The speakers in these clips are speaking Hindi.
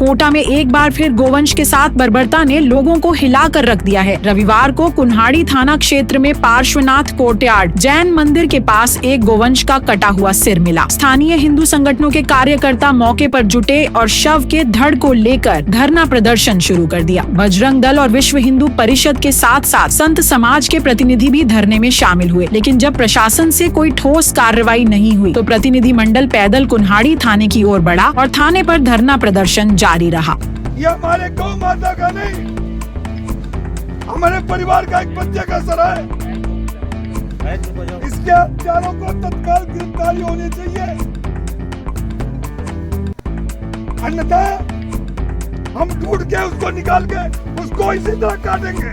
कोटा में एक बार फिर गोवंश के साथ बर्बरता ने लोगों को हिला कर रख दिया है। रविवार को कुन्हाड़ी थाना क्षेत्र में पार्श्वनाथ कोर्टयार्ड जैन मंदिर के पास एक गोवंश का कटा हुआ सिर मिला। स्थानीय हिंदू संगठनों के कार्यकर्ता मौके पर जुटे और शव के धड़ को लेकर धरना प्रदर्शन शुरू कर दिया। बजरंग दल और विश्व हिंदू परिषद के साथ साथ संत समाज के प्रतिनिधि भी धरने में शामिल हुए, लेकिन जब प्रशासन से कोई ठोस कार्रवाई नहीं हुई तो प्रतिनिधि मंडल पैदल कुन्हाड़ी थाने की ओर बढ़ा और थाने पर धरना प्रदर्शन जारी रहा। ये हमारे गौ माता का नहीं, हमारे परिवार का एक बच्चे का सर है। इसके हत्यारों को तत्काल गिरफ्तारी होनी चाहिए, अन्यथा हम ढूंढ के उसको निकाल के उसको इसी तरह काटेंगे।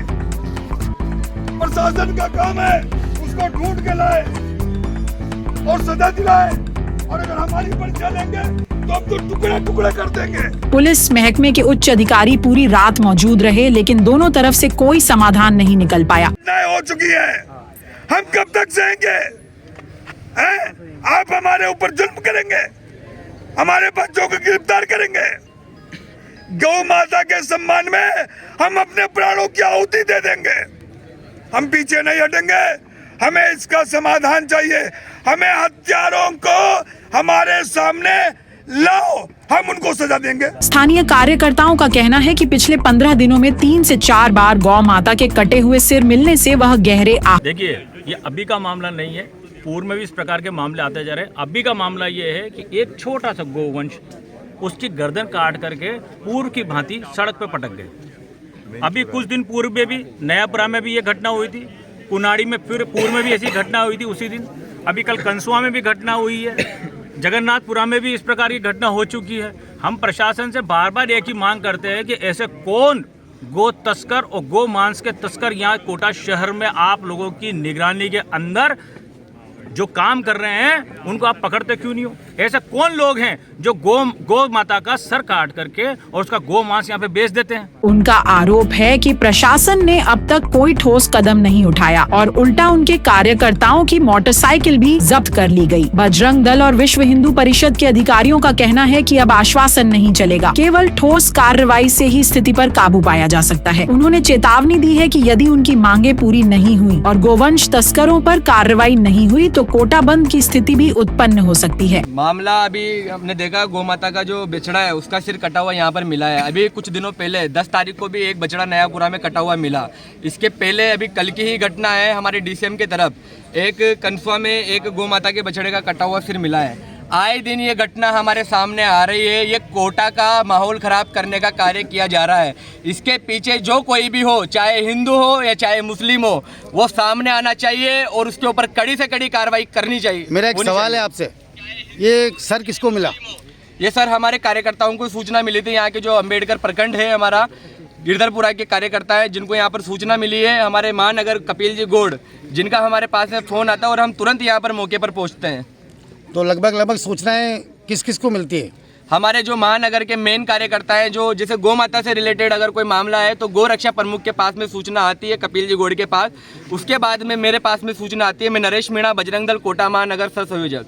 प्रशासन का काम है उसको ढूंढ के लाए और सजा दिलाए, और अगर हमारी परिचय लेंगे तो हम तो टुकड़े टुकड़े कर देंगे। पुलिस महकमे के उच्च अधिकारी पूरी रात मौजूद रहे, लेकिन दोनों तरफ से कोई समाधान नहीं निकल पाया। हो चुकी है, हम कब तक सहेंगे? आप हमारे ऊपर जुल्म करेंगे, हमारे बच्चों को गिरफ्तार करेंगे। गौ माता के सम्मान में हम अपने प्राणों की आहुति दे देंगे। हम पीछे नहीं हटेंगे, हमें इसका समाधान चाहिए। हमें हत्यारों को हमारे सामने लाओ, हम उनको सजा देंगे। स्थानीय कार्यकर्ताओं का कहना है कि पिछले 15 दिनों में 3 से 4 बार गौ माता के कटे हुए सिर मिलने से वह गहरे देखिए, ये अभी का मामला नहीं है, पूर्व में भी इस प्रकार के मामले आते जा रहे हैं। अभी का मामला ये है कि एक छोटा सा गोवंश उसकी गर्दन काट करके पूर्व की भांति सड़क पे पटक गए। अभी कुछ दिन पूर्व में भी नयापुरा में भी ये घटना हुई थी, कुन्हाड़ी में फिर पूर्व में भी ऐसी घटना हुई थी उसी दिन। अभी कल कंसुआ में भी घटना हुई है, जगन्नाथपुरा में भी इस प्रकार की घटना हो चुकी है। हम प्रशासन से बार बार एक ही मांग करते हैं कि ऐसे कौन गो तस्कर और गो मांस के तस्कर यहाँ कोटा शहर में आप लोगों की निगरानी के अंदर जो काम कर रहे हैं उनको आप पकड़ते क्यों नहीं हो? ऐसे कौन लोग हैं जो गौ माता का सर काट करके और उसका गौ मांस यहाँ पे बेच देते हैं? उनका आरोप है कि प्रशासन ने अब तक कोई ठोस कदम नहीं उठाया और उल्टा उनके कार्यकर्ताओं की मोटरसाइकिल भी जब्त कर ली गई। बजरंग दल और विश्व हिंदू परिषद के अधिकारियों का कहना है कि अब आश्वासन नहीं चलेगा, केवल ठोस कार्रवाई से ही स्थिति पर काबू पाया जा सकता है। उन्होंने चेतावनी दी है कि यदि उनकी मांगे पूरी नहीं हुई और गोवंश तस्करों पर कार्रवाई नहीं हुई तो कोटा बंद की स्थिति भी उत्पन्न हो सकती है। मामला अभी हमने देखा, गौ माता का जो बछड़ा है उसका सिर कटा हुआ यहाँ पर मिला है। अभी कुछ दिनों पहले 10 तारीख को भी एक बछड़ा नयापुरा में कटा हुआ मिला। इसके पहले अभी कल की ही घटना है, हमारे डीसीएम के तरफ एक कंसुआ में एक गौ माता के बछड़े का कटा हुआ सिर मिला है। आए दिन ये घटना हमारे सामने आ रही है। ये कोटा का माहौल खराब करने का कार्य किया जा रहा है। इसके पीछे जो कोई भी हो, चाहे हिंदू हो या चाहे मुस्लिम हो, वो सामने आना चाहिए और उसके ऊपर कड़ी से कड़ी कार्रवाई करनी चाहिए। मेरा एक सवाल है आपसे, ये सर किसको मिला? ये सर हमारे कार्यकर्ताओं को सूचना मिली थी। यहाँ के जो अंबेडकर प्रखंड है हमारा गिरधरपुरा के कार्यकर्ता है, जिनको यहाँ पर सूचना मिली है। हमारे महानगर कपिल जी गौड़, जिनका हमारे पास में फ़ोन आता है और हम तुरंत यहाँ पर मौके पर पहुँचते हैं। तो लगभग सूचनाएं किस किस को मिलती है? हमारे जो महानगर के मेन कार्यकर्ता हैं, जो जैसे गौ माता से रिलेटेड अगर कोई मामला है तो गौ रक्षा प्रमुख के पास में सूचना आती है, कपिल जी गौड़ के पास। उसके बाद में मेरे पास में सूचना आती है। मैं नरेश मीणा, बजरंग दल कोटा महानगर सह संयोजक।